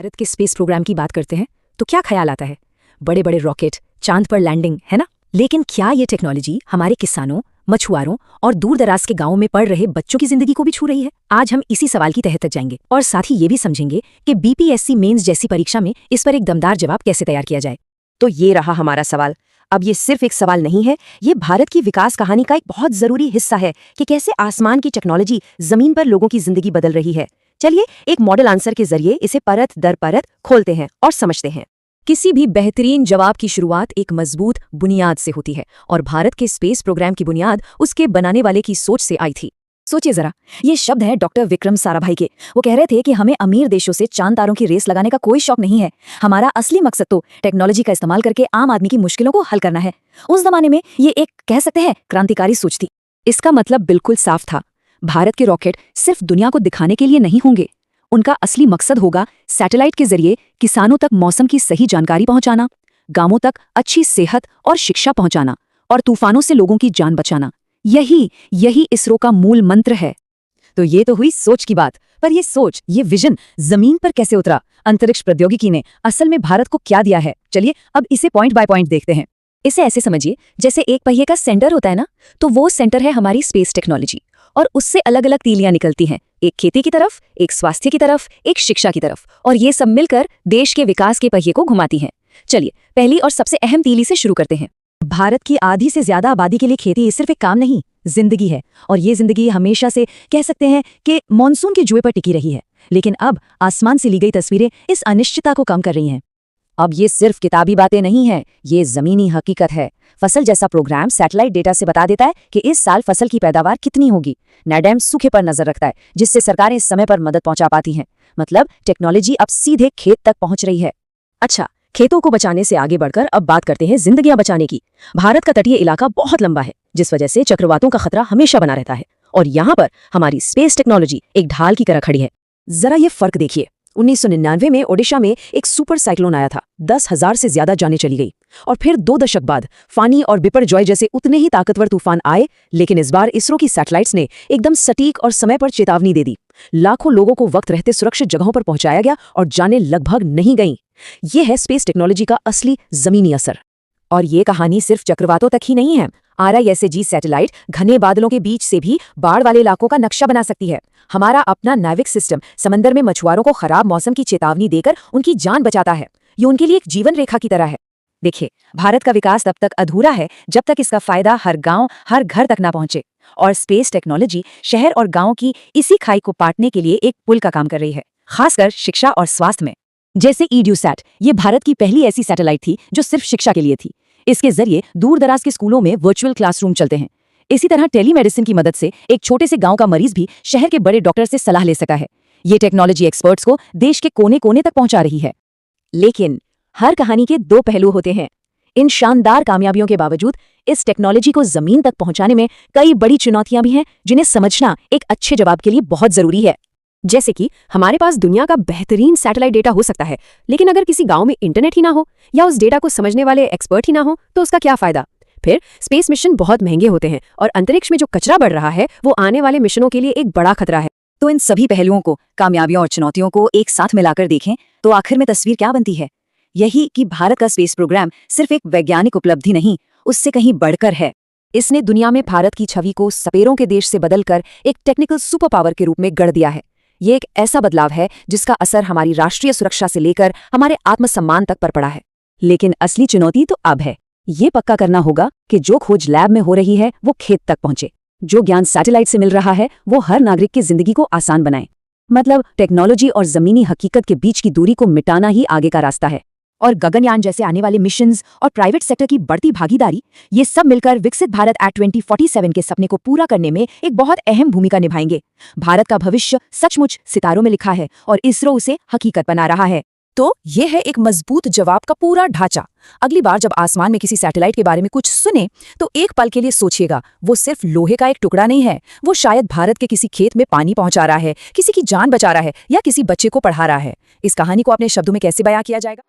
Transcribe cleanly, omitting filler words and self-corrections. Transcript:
भारत के space programme की बात करते हैं तो क्या ख्याल आता है? बड़े बड़े रॉकेट, चांद पर लैंडिंग, है ना? लेकिन क्या ये टेक्नोलॉजी हमारे किसानों, मछुआरों और दूर दराज के गांवों में पढ़ रहे बच्चों की जिंदगी को भी छू रही है? आज हम इसी सवाल की तह तक जाएंगे और साथ ही ये भी समझेंगे कि बीपीएससी मेंस जैसी परीक्षा में इस पर एक दमदार जवाब कैसे तैयार किया जाए। तो ये रहा हमारा सवाल। अब ये सिर्फ एक सवाल नहीं है, ये भारत की विकास कहानी का एक बहुत जरूरी हिस्सा है कि कैसे आसमान की टेक्नोलॉजी जमीन पर लोगों की जिंदगी बदल रही है। चलिए एक मॉडल आंसर के जरिए इसे परत दर परत खोलते हैं और समझते हैं। किसी भी बेहतरीन जवाब की शुरुआत एक मजबूत बुनियाद से होती है और भारत के स्पेस प्रोग्राम की बुनियाद उसके बनाने वाले की सोच से आई थी। सोचिए जरा, ये शब्द है डॉक्टर विक्रम साराभाई के। वो कह रहे थे कि हमें अमीर देशों से चांद तारों की रेस लगाने का कोई शौक नहीं है। हमारा असली मकसद तो टेक्नोलॉजी का इस्तेमाल करके आम आदमी की मुश्किलों को हल करना है। उस जमाने में ये एक कह सकते हैं क्रांतिकारी सोच थी। इसका मतलब बिल्कुल साफ था, भारत के रॉकेट सिर्फ दुनिया को दिखाने के लिए नहीं होंगे। उनका असली मकसद होगा सैटेलाइट के जरिए किसानों तक मौसम की सही जानकारी पहुंचाना, गांवों तक अच्छी सेहत और शिक्षा पहुंचाना और तूफानों से लोगों की जान बचाना। यही इसरो का मूल मंत्र है। तो ये तो हुई सोच की बात, पर ये सोच, ये विजन जमीन पर कैसे उतरा? अंतरिक्ष प्रौद्योगिकी ने असल में भारत को क्या दिया है? चलिए अब इसे पॉइंट बाय पॉइंट देखते हैं। इसे ऐसे समझिए जैसे एक पहिए का सेंटर होता है ना, तो वो सेंटर है हमारी स्पेस टेक्नोलॉजी और उससे अलग अलग तीलियां निकलती हैं, एक खेती की तरफ, एक स्वास्थ्य की तरफ, एक शिक्षा की तरफ, और ये सब मिलकर देश के विकास के पहिए को घुमाती हैं। चलिए पहली और सबसे अहम तीली से शुरू करते हैं। भारत की आधी से ज्यादा आबादी के लिए खेती सिर्फ एक काम नहीं, जिंदगी है। और ये जिंदगी हमेशा से कह सकते हैं कि मॉनसून के जुए पर टिकी रही है। लेकिन अब आसमान से ली गई तस्वीरें इस अनिश्चितता को कम कर रही हैं। अब ये सिर्फ किताबी बातें नहीं हैं, ये जमीनी हकीकत है। फसल जैसा प्रोग्राम सैटेलाइट डेटा से बता देता है कि इस साल फसल की पैदावार कितनी होगी। नैडैम सूखे पर नजर रखता है, जिससे सरकारें समय पर मदद पहुंचा पाती हैं। मतलब टेक्नोलॉजी अब सीधे खेत तक पहुंच रही है। अच्छा, खेतों को बचाने से आगे बढ़कर अब बात करते हैं जिंदगियां बचाने की। भारत का तटीय इलाका बहुत लंबा है, जिस वजह से चक्रवातों का खतरा हमेशा बना रहता है, और यहाँ पर हमारी स्पेस टेक्नोलॉजी एक ढाल की तरह खड़ी है। जरा ये फर्क देखिए, 1999 में ओडिशा में एक सुपर साइक्लोन आया था, 10,000 से ज्यादा जानें चली गई। और फिर 2 दशक बाद फानी और बिपरजॉय जैसे उतने ही ताकतवर तूफान आए, लेकिन इस बार इसरो की सैटेलाइट्स ने एकदम सटीक और समय पर चेतावनी दे दी। लाखों लोगों को वक्त रहते सुरक्षित जगहों पर पहुंचाया गया और जानें लगभग नहीं गईं। ये है स्पेस टेक्नोलॉजी का असली जमीनी असर। और ये कहानी सिर्फ चक्रवातों तक ही नहीं है। RISAG सैटेलाइट घने बादलों के बीच से भी बाढ़ वाले इलाकों का नक्शा बना सकती है। हमारा अपना नाविक सिस्टम समंदर में मछुआरों को खराब मौसम की चेतावनी देकर उनकी जान बचाता है। ये उनके लिए एक जीवन रेखा की तरह है। देखिए, भारत का विकास तब तक अधूरा है जब तक इसका फायदा हर गांव, हर घर तक ना पहुंचे। और स्पेस टेक्नोलॉजी शहर और गांव की इसी खाई को पाटने के लिए एक पुल का काम कर रही है, खासकर शिक्षा और स्वास्थ्य में। जैसे EDUSAT, ये भारत की पहली ऐसी सैटेलाइट थी जो सिर्फ शिक्षा के लिए थी। इसके जरिए दूर दराज के स्कूलों में वर्चुअल क्लासरूम चलते हैं। इसी तरह टेलीमेडिसिन की मदद से एक छोटे से गांव का मरीज भी शहर के बड़े डॉक्टर से सलाह ले सका है। ये टेक्नोलॉजी एक्सपर्ट्स को देश के कोने कोने तक पहुंचा रही है। लेकिन हर कहानी के 2 पहलू होते हैं। इन शानदार कामयाबियों के बावजूद इस टेक्नोलॉजी को जमीन तक पहुंचाने में कई बड़ी चुनौतियां भी हैं, जिन्हें समझना एक अच्छे जवाब के लिए बहुत जरूरी है। जैसे कि हमारे पास दुनिया का बेहतरीन सैटेलाइट डेटा हो सकता है, लेकिन अगर किसी गांव में इंटरनेट ही ना हो या उस डेटा को समझने वाले एक्सपर्ट ही ना हो, तो उसका क्या फायदा? फिर स्पेस मिशन बहुत महंगे होते हैं और अंतरिक्ष में जो कचरा बढ़ रहा है वो आने वाले मिशनों के लिए एक बड़ा खतरा है। तो इन सभी पहलुओं को, कामयाबियों और चुनौतियों को एक साथ मिलाकर देखें तो आखिर में तस्वीर क्या बनती है? यही कि भारत का स्पेस प्रोग्राम सिर्फ एक वैज्ञानिक उपलब्धि नहीं, उससे कहीं बढ़कर है। इसने दुनिया में भारत की छवि को सपेरों के देश से बदलकर एक टेक्निकल सुपर पावर के रूप में गढ़ दिया है। ये एक ऐसा बदलाव है जिसका असर हमारी राष्ट्रीय सुरक्षा से लेकर हमारे आत्मसम्मान तक पर पड़ा है। लेकिन असली चुनौती तो अब है। ये पक्का करना होगा कि जो खोज लैब में हो रही है वो खेत तक पहुंचे, जो ज्ञान सैटेलाइट से मिल रहा है वो हर नागरिक की जिंदगी को आसान बनाए। मतलब टेक्नोलॉजी और जमीनी हकीकत के बीच की दूरी को मिटाना ही आगे का रास्ता है। और गगनयान जैसे आने वाले मिशंस और प्राइवेट सेक्टर की बढ़ती भागीदारी, ये सब मिलकर विकसित भारत एट 2047 के सपने को पूरा करने में एक बहुत अहम भूमिका निभाएंगे। भारत का भविष्य सचमुच सितारों में लिखा है और इसरो उसे हकीकत बना रहा है। तो ये है एक मजबूत जवाब का पूरा ढांचा। अगली बार जब आसमान में किसी सैटेलाइट के बारे में कुछ सुने तो एक पल के लिए सोचिएगा, वो सिर्फ लोहे का एक टुकड़ा नहीं है, वो शायद भारत के किसी खेत में पानी पहुंचा रहा है, किसी की जान बचा रहा है या किसी बच्चे को पढ़ा रहा है। इस कहानी को अपने शब्दों में कैसे बयां किया जाएगा?